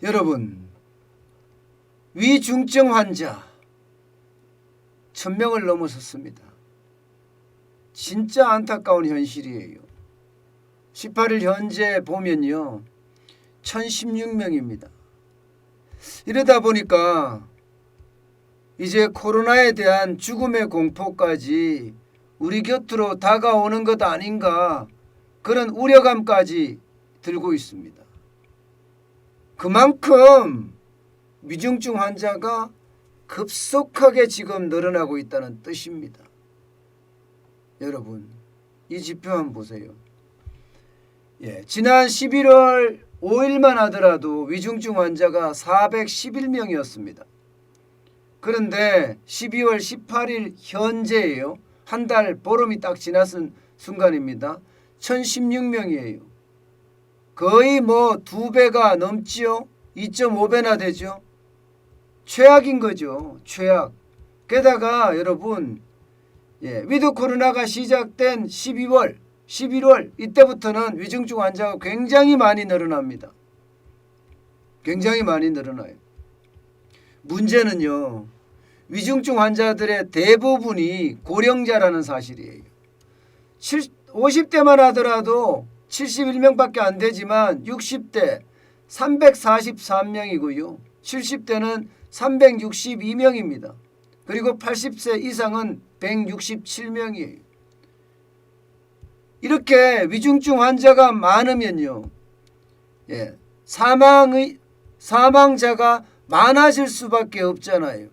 여러분, 위중증 환자 1000명을 넘어섰습니다. 진짜 안타까운 현실이에요. 18일 현재 보면요, 1016명입니다. 이러다 보니까 이제 코로나에 대한 죽음의 공포까지 우리 곁으로 다가오는 것 아닌가, 그런 우려감까지 들고 있습니다. 그만큼 위중증 환자가 급속하게 지금 늘어나고 있다는 뜻입니다. 여러분, 이 지표 한번 보세요. 지난 11월 5일만 하더라도 위중증 환자가 411명이었습니다. 그런데 12월 18일 현재예요. 한 달 보름이 딱 지났은 순간입니다. 1016명이에요. 거의 뭐 2배가 넘지요. 2.5배나 되죠. 최악인 거죠. 최악. 게다가 여러분, 위드 코로나가 시작된 12월, 11월 이때부터는 위중증 환자가 굉장히 많이 늘어납니다. 굉장히 많이 늘어나요. 문제는요, 위중증 환자들의 대부분이 고령자라는 사실이에요. 50대만 하더라도 71명밖에 안 되지만 60대 343명이고요. 70대는 362명입니다. 그리고 80세 이상은 167명이에요. 이렇게 위중증 환자가 많으면요, 사망자가 많아질 수밖에 없잖아요.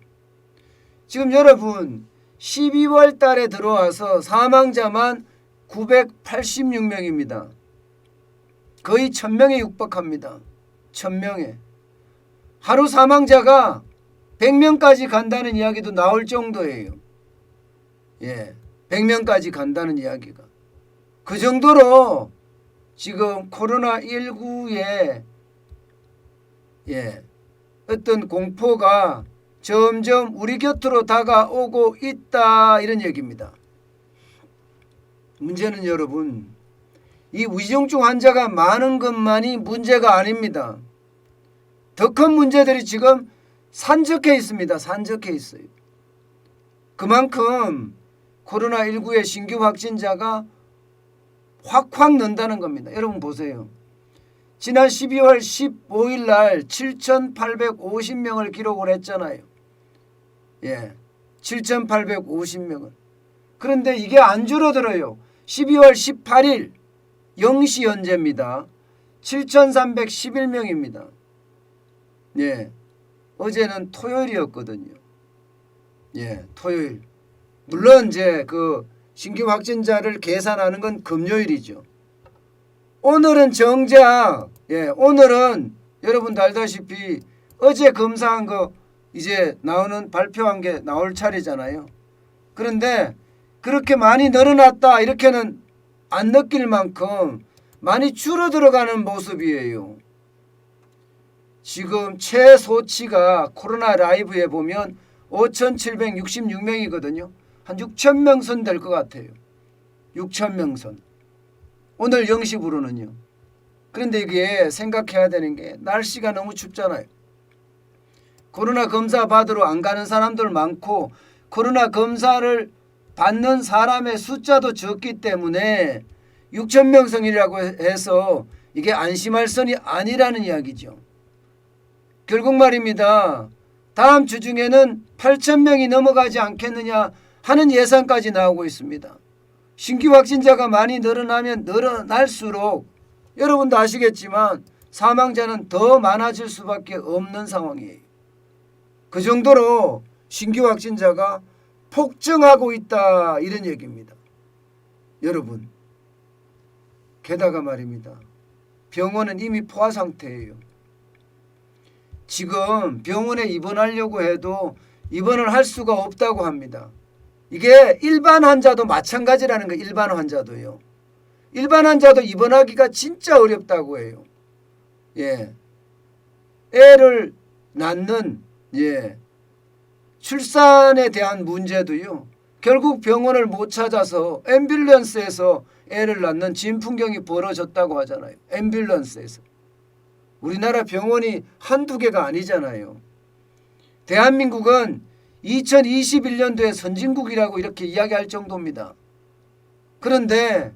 지금 여러분, 12월 달에 들어와서 사망자만 986명입니다. 거의 1000명에 육박합니다. 1000명에. 하루 사망자가 100명까지 간다는 이야기도 나올 정도예요. 100명까지 간다는 이야기가. 그 정도로 지금 코로나19의 어떤 공포가 점점 우리 곁으로 다가오고 있다, 이런 얘기입니다. 문제는 여러분, 이 위중증 환자가 많은 것만이 문제가 아닙니다. 더 큰 문제들이 지금 산적해 있습니다. 산적해 있어요. 그만큼 코로나19의 신규 확진자가 확 는다는 겁니다. 여러분 보세요. 지난 12월 15일 날 7,850명을 기록을 했잖아요. 7,850명을. 그런데 이게 안 줄어들어요. 12월 18일 0시 현재입니다. 7,311명입니다. 어제는 토요일이었거든요. 토요일. 물론 이제 그 신규 확진자를 계산하는 건 금요일이죠. 오늘은 정작 오늘은 여러분 알다시피 어제 검사한 거 이제 나오는 발표한 게 나올 차례잖아요. 그런데 그렇게 많이 늘어났다 이렇게는 안 느낄 만큼 많이 줄어들어가는 모습이에요. 지금 최소치가 코로나 라이브에 보면 5,766명이거든요. 한 6,000명 선 될 것 같아요. 6,000명 선. 오늘 0시부로는요. 그런데 이게 생각해야 되는 게 날씨가 너무 춥잖아요. 코로나 검사 받으러 안 가는 사람들 많고 코로나 검사를 받는 사람의 숫자도 적기 때문에 6,000명 선이라고 해서 이게 안심할 선이 아니라는 이야기죠. 결국 말입니다. 다음 주 중에는 8,000명이 넘어가지 않겠느냐 하는 예상까지 나오고 있습니다. 신규 확진자가 많이 늘어나면 늘어날수록 여러분도 아시겠지만 사망자는 더 많아질 수밖에 없는 상황이에요. 그 정도로 신규 확진자가 폭증하고 있다, 이런 얘기입니다. 여러분, 게다가 말입니다. 병원은 이미 포화 상태예요. 지금 병원에 입원하려고 해도 입원을 할 수가 없다고 합니다. 이게 일반 환자도 마찬가지라는 거예요. 일반 환자도요. 일반 환자도 입원하기가 진짜 어렵다고 해요. 애를 낳는 출산에 대한 문제도요. 결국 병원을 못 찾아서 앰뷸런스에서 애를 낳는 진풍경이 벌어졌다고 하잖아요. 앰뷸런스에서. 우리나라 병원이 한두 개가 아니잖아요. 대한민국은 2021년도에 선진국이라고 이렇게 이야기할 정도입니다. 그런데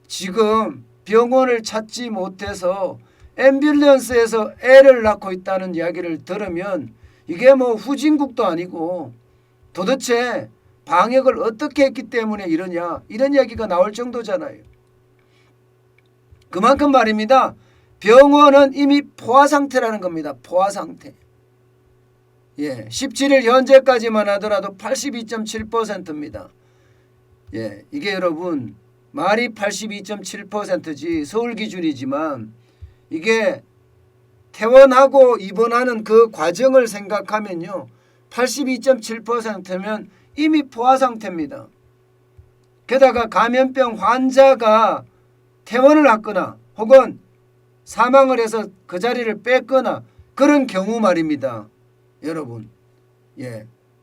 지금 병원을 찾지 못해서 앰뷸런스에서 애를 낳고 있다는 이야기를 들으면 이게 뭐 후진국도 아니고 도대체 방역을 어떻게 했기 때문에 이러냐, 이런 이야기가 나올 정도잖아요. 그만큼 말입니다. 병원은 이미 포화 상태라는 겁니다. 포화 상태. 17일 현재까지만 하더라도 82.7%입니다. 이게 여러분 말이 82.7%지 서울 기준이지만 이게 퇴원하고 입원하는 그 과정을 생각하면요, 82.7%면 이미 포화 상태입니다. 게다가 감염병 환자가 퇴원을 하거나 혹은 사망을 해서 그 자리를 뺐거나 그런 경우 말입니다. 여러분,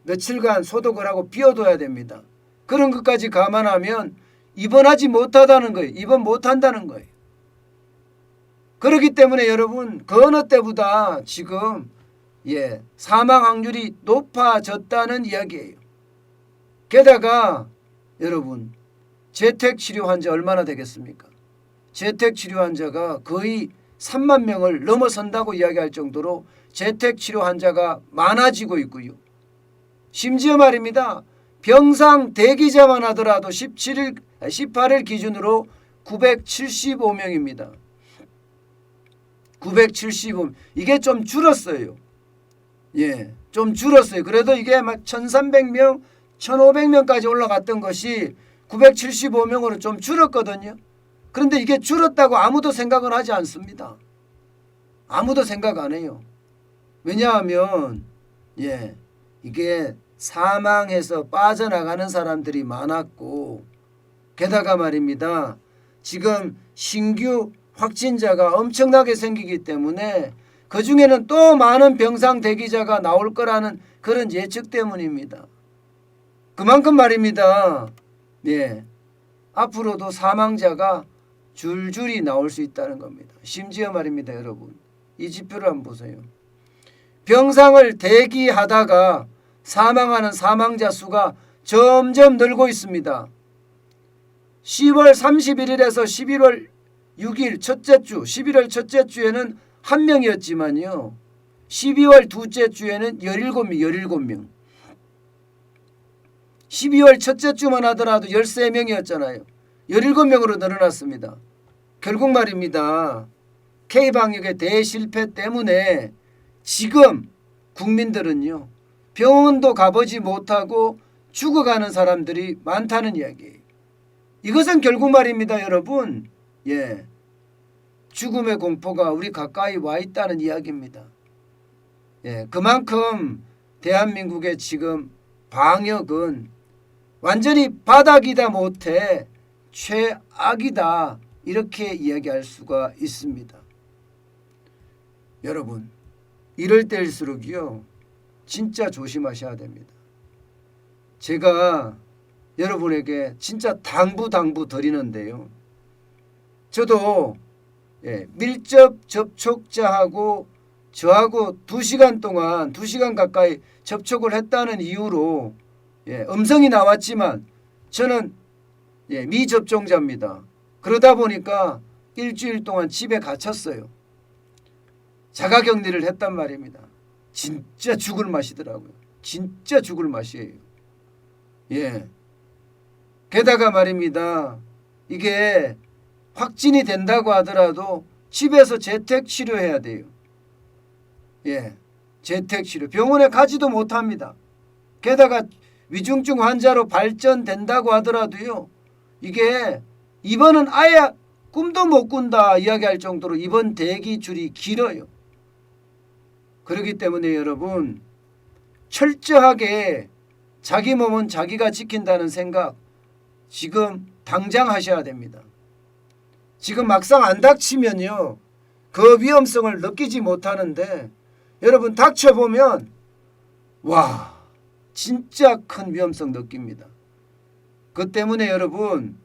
며칠간 소독을 하고 비워둬야 됩니다. 그런 것까지 감안하면 입원하지 못하다는 거예요. 입원 못한다는 거예요. 그렇기 때문에 여러분 그 어느 때보다 지금 사망 확률이 높아졌다는 이야기예요. 게다가 여러분 재택치료 환자 얼마나 되겠습니까? 재택치료 환자가 거의 3만 명을 넘어선다고 이야기할 정도로 재택치료 환자가 많아지고 있고요. 심지어 말입니다. 병상 대기자만 하더라도 18일 기준으로 975명입니다. 975명. 이게 좀 줄었어요. 좀 줄었어요. 그래도 이게 막 1300명, 1500명까지 올라갔던 것이 975명으로 좀 줄었거든요. 그런데 이게 줄었다고 아무도 생각은 하지 않습니다. 아무도 생각 안 해요. 왜냐하면 이게 사망해서 빠져나가는 사람들이 많았고 게다가 말입니다. 지금 신규 확진자가 엄청나게 생기기 때문에 그중에는 또 많은 병상 대기자가 나올 거라는 그런 예측 때문입니다. 그만큼 말입니다. 앞으로도 사망자가 줄줄이 나올 수 있다는 겁니다. 심지어 말입니다. 여러분 이 지표를 한번 보세요. 병상을 대기하다가 사망하는 사망자 수가 점점 늘고 있습니다. 10월 31일에서 11월 6일 첫째 주, 11월 첫째 주에는 1명이었지만요. 12월 둘째 주에는 17명. 12월 첫째 주만 하더라도 13명이었잖아요. 17명으로 늘어났습니다. 결국 말입니다. K방역의 대실패 때문에 지금 국민들은요. 병원도 가보지 못하고 죽어가는 사람들이 많다는 이야기예요. 이것은 결국 말입니다. 여러분. 죽음의 공포가 우리 가까이 와 있다는 이야기입니다. 그만큼 대한민국의 지금 방역은 완전히 바닥이다 못해 최악이다 이렇게 이야기할 수가 있습니다. 여러분 이럴 때일수록요 진짜 조심하셔야 됩니다. 제가 여러분에게 진짜 당부 드리는데요. 저도 밀접 접촉자하고 저하고 2시간 동안 2시간 가까이 접촉을 했다는 이유로 음성이 나왔지만 저는 미접종자입니다. 그러다 보니까 일주일 동안 집에 갇혔어요. 자가격리를 했단 말입니다. 진짜 죽을 맛이더라고요. 진짜 죽을 맛이에요. 게다가 말입니다. 이게 확진이 된다고 하더라도 집에서 재택치료해야 돼요. 재택치료. 병원에 가지도 못합니다. 게다가 위중증 환자로 발전된다고 하더라도요. 이게 입원은 아예 꿈도 못 꾼다 이야기할 정도로 입원 대기줄이 길어요. 그렇기 때문에 여러분 철저하게 자기 몸은 자기가 지킨다는 생각 지금 당장 하셔야 됩니다. 지금 막상 안 닥치면요. 그 위험성을 느끼지 못하는데 여러분 닥쳐보면 와 진짜 큰 위험성 느낍니다. 그 때문에 여러분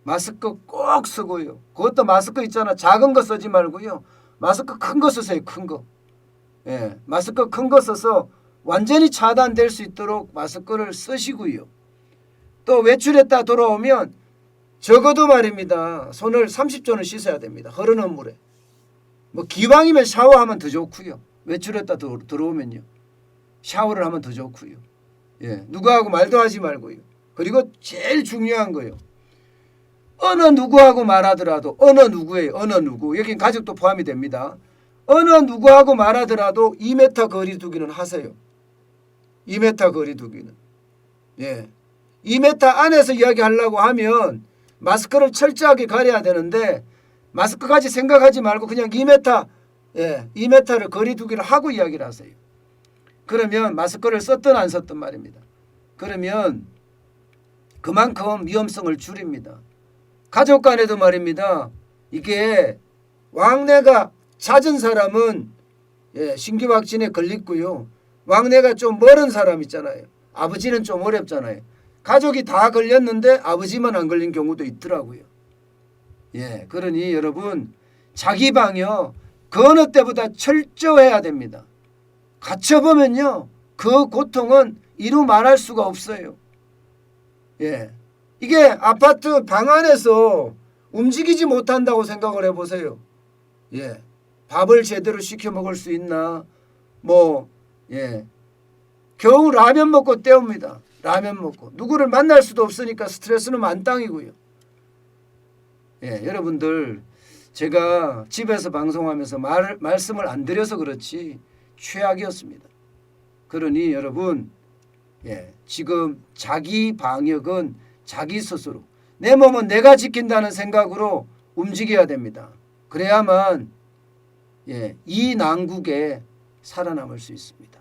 마스크 꼭 쓰고요. 그것도 마스크 있잖아. 작은 거 쓰지 말고요. 마스크 큰 거 쓰세요. 큰 거. 예, 마스크 큰 거 써서 완전히 차단될 수 있도록 마스크를 쓰시고요. 또 외출했다 돌아오면 적어도 말입니다. 손을 30초는 씻어야 됩니다. 흐르는 물에. 뭐 기왕이면 샤워하면 더 좋고요. 외출했다 들어오면요. 샤워를 하면 더 좋고요. 예, 누구하고 말도 하지 말고요. 그리고 제일 중요한 거요. 어느 누구하고 말하더라도 어느 누구예요. 어느 누구. 여긴 가족도 포함이 됩니다. 어느 누구하고 말하더라도 2m 거리 두기는 하세요. 2m 거리 두기는. 예. 2m 안에서 이야기하려고 하면 마스크를 철저하게 가려야 되는데 마스크까지 생각하지 말고 그냥 2m, 예, 2m를 거리 두기를 하고 이야기를 하세요. 그러면 마스크를 썼든 안 썼든 말입니다. 그러면 그만큼 위험성을 줄입니다. 가족 간에도 말입니다. 이게 왕래가 잦은 사람은 예, 신규 확진에 걸리고요. 왕래가 좀 멀은 사람 있잖아요. 아버지는 좀 어렵잖아요. 가족이 다 걸렸는데 아버지만 안 걸린 경우도 있더라고요. 예, 그러니 여러분 자기 방역 그 어느 때보다 철저해야 됩니다. 갇혀보면요. 그 고통은 이루 말할 수가 없어요. 예, 이게 아파트 방 안에서 움직이지 못한다고 생각을 해보세요. 예, 밥을 제대로 시켜 먹을 수 있나? 뭐, 예, 겨우 라면 먹고 때웁니다. 라면 먹고 누구를 만날 수도 없으니까 스트레스는 만땅이고요. 예, 여러분들 제가 집에서 방송하면서 말씀을 안 드려서 그렇지 최악이었습니다. 그러니 여러분 예, 지금 자기 방역은 자기 스스로 내 몸은 내가 지킨다는 생각으로 움직여야 됩니다. 그래야만 예, 이 난국에 살아남을 수 있습니다.